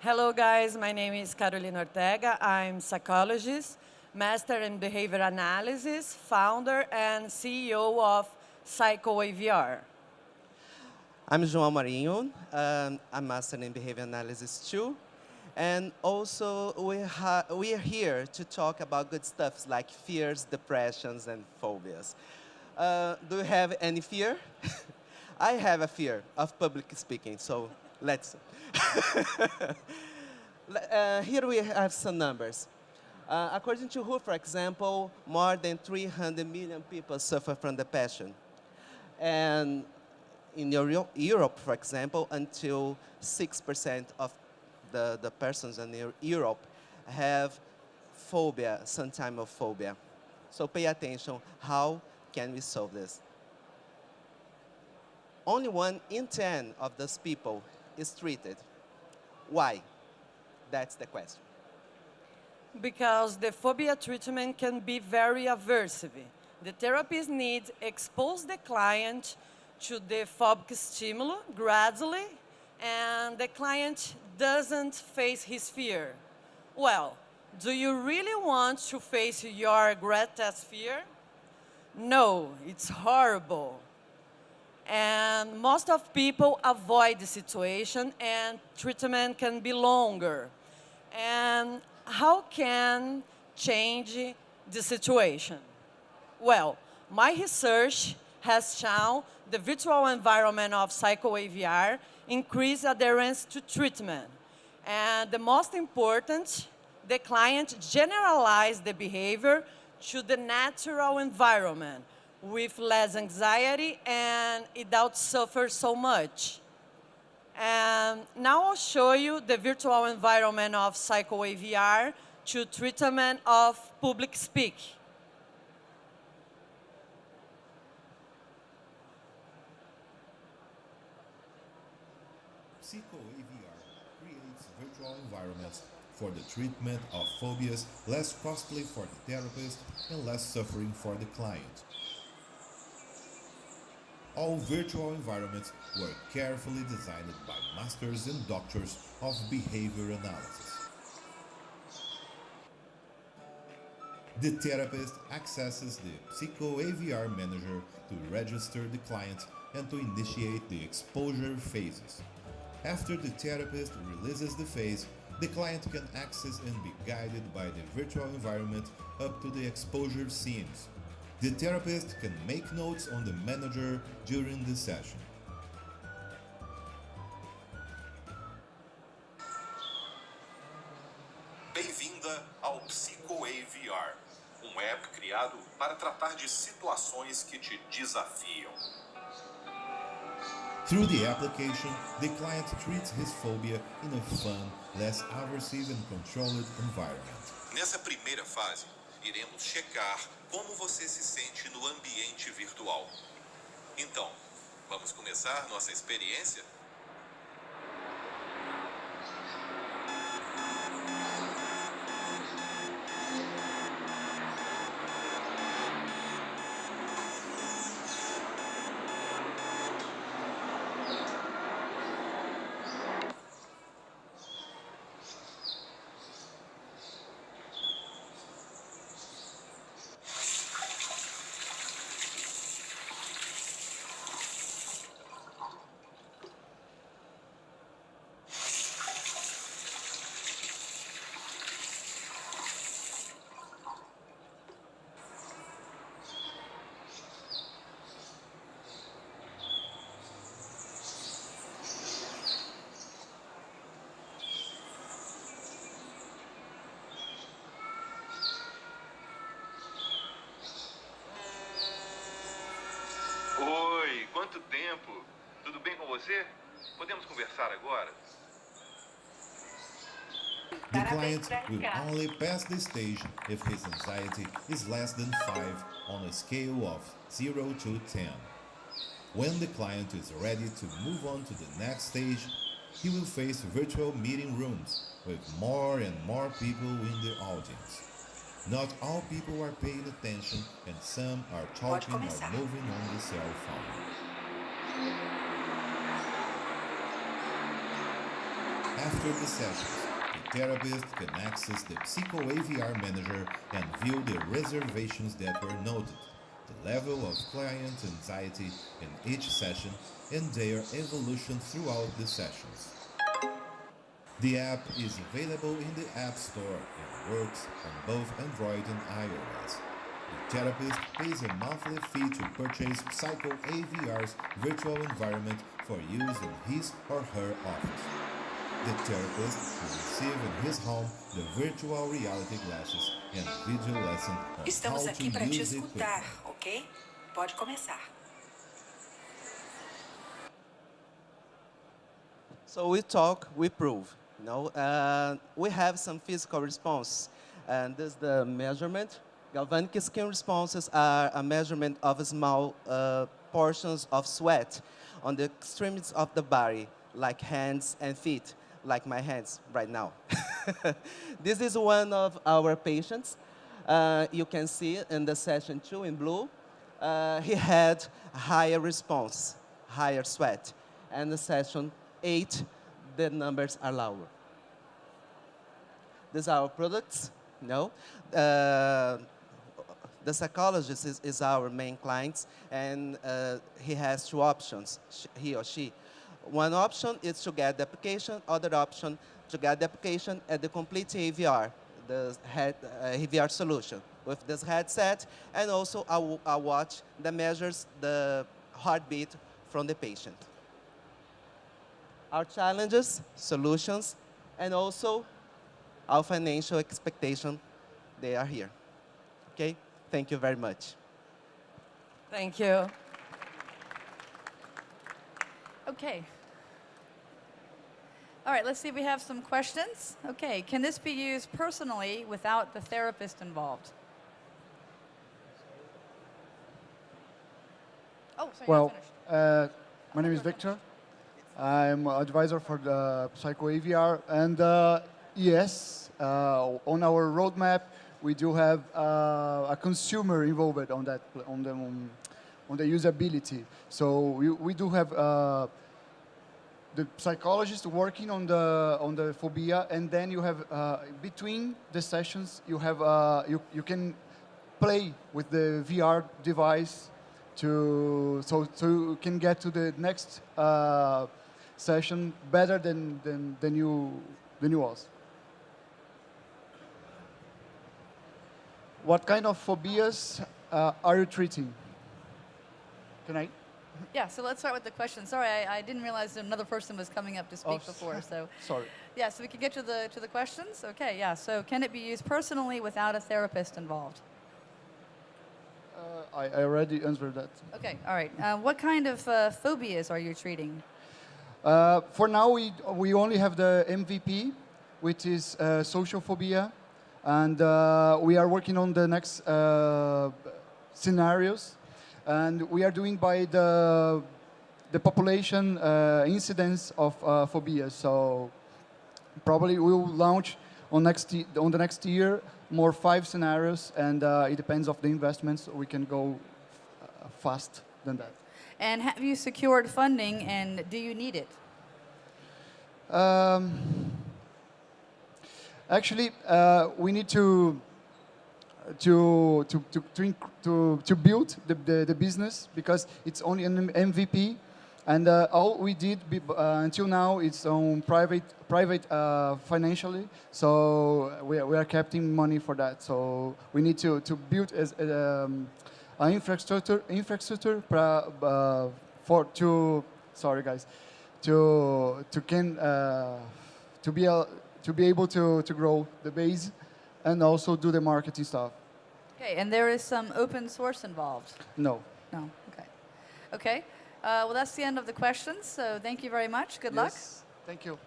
Hello, guys. My name is Carolina Ortega. I'm psychologist, master in behavior analysis, founder and CEO of Psico AVR. I'm João Marinho. I'm master in behavior analysis too. And also, we are here to talk about good stuff like fears, depressions, and phobias. Do you have any fear? I have a fear of public speaking, so let's. Here we have some numbers. According to WHO, for example, more than 300 million people suffer from depression. And in Europe, for example, until 6% of the persons in Europe have phobia, some type of phobia. So pay attention, how can we solve this? Only 1 in 10 of those people is treated. Why? That's the question. Because the phobia treatment can be very aversive. The therapist needs expose the client to the phobic stimuli gradually, and the client doesn't face his fear. Well, do you really want to face your greatest fear? No, it's horrible. And most of people avoid the situation, and treatment can be longer. And how can change the situation? Well, my research has shown the virtual environment of Psico AVR increase adherence to treatment. And the most important, the client generalize the behavior to the natural environment with less anxiety and it don't suffer so much. And now I'll show you the virtual environment of Psico AVR to treatment of public speak. Psico AVR creates virtual environments for the treatment of phobias less costly for the therapist and less suffering for the client. All virtual environments were carefully designed by masters and doctors of behavior analysis. The therapist accesses the Psico AVR manager to register the client and to initiate the exposure phases. After the therapist releases the phase, the client can access and be guided by the virtual environment up to the exposure scenes. The therapist can make notes on the manager during the session. Bem-vinda ao Psico AVR, app criado para tratar de situações que te desafiam. Through the application, the client treats his phobia in a fun, less aversive and controlled environment. Nessa primeira fase, iremos checar como você se sente no ambiente virtual. Então, vamos começar nossa experiência? Oi, quanto tempo? Tudo bem com você? Podemos conversar agora? The client will only pass the stage if his anxiety is less than 5 on a scale of 0 to 10. When the client is ready to move on to the next stage, he will face virtual meeting rooms with more and more people in the audience. Not all people are paying attention and some are talking or moving on the cell phone. After the sessions, the therapist can access the Psico AVR manager and view the reservations that were noted, the level of client anxiety in each session, and their evolution throughout the sessions. The app is available in the App Store and works on both Android and iOS. The therapist pays a monthly fee to purchase Psico AVR's virtual environment for use in his or her office. The therapist will receive in his home the virtual reality glasses and video lesson on Estamos how aqui to para te use the escutar, equipment. ok? Pode começar. So we talk, we prove. We have some physical response, and this is the measurement. Galvanic skin responses are a measurement of small portions of sweat on the extremities of the body, like hands and feet, like my hands right now. This is one of our patients. You can see in the session 2 in blue, he had higher response, higher sweat. And the session 8, the numbers are lower. These are our products. The psychologist is our main client, and he has two options, he or she. One option is to get the application, other option to get the application and the complete AVR, the AVR solution with this headset, and also a watch that measures the heartbeat from the patient. Our challenges, solutions, and also our financial expectation, they are here. Okay? Thank you very much. Thank you. Okay. All right, let's see if we have some questions. Okay, can this be used personally without the therapist involved? Oh, sorry, Well, you're finished. my name is Victor. I'm advisor for the Psico AVR, and yes, on our roadmap, we do have a consumer involved on that, on the usability. So we do have the psychologist working on the phobia, and then you have between the sessions you have you can play with the VR device so you can get to the next session better than you was. What kind of phobias are you treating? Can I? Yeah, so let's start with the question. Sorry, I didn't realize another person was coming up to speak before. So Sorry. yeah, so we can get to the questions. Okay, yeah. So can it be used personally without a therapist involved? I already answered that. Okay, all right. What kind of phobias are you treating? For now, we only have the MVP, which is social phobia, and we are working on the next scenarios, and we are doing by the population incidence of phobias. So probably we will launch on the next year more 5 scenarios, and it depends of the investments. We can go fast than that. And have you secured funding, and do you need it? Actually, we need to build the business, because it's only an MVP, and all we did until now is on private financially. So we are keeping money for that. So we need to build as an infrastructure for sorry guys to be able to grow the base and also do the marketing stuff. Okay, and there is some open source involved? No. No, okay. Okay, well, that's the end of the questions, so thank you very much. Good luck. Yes. Thank you.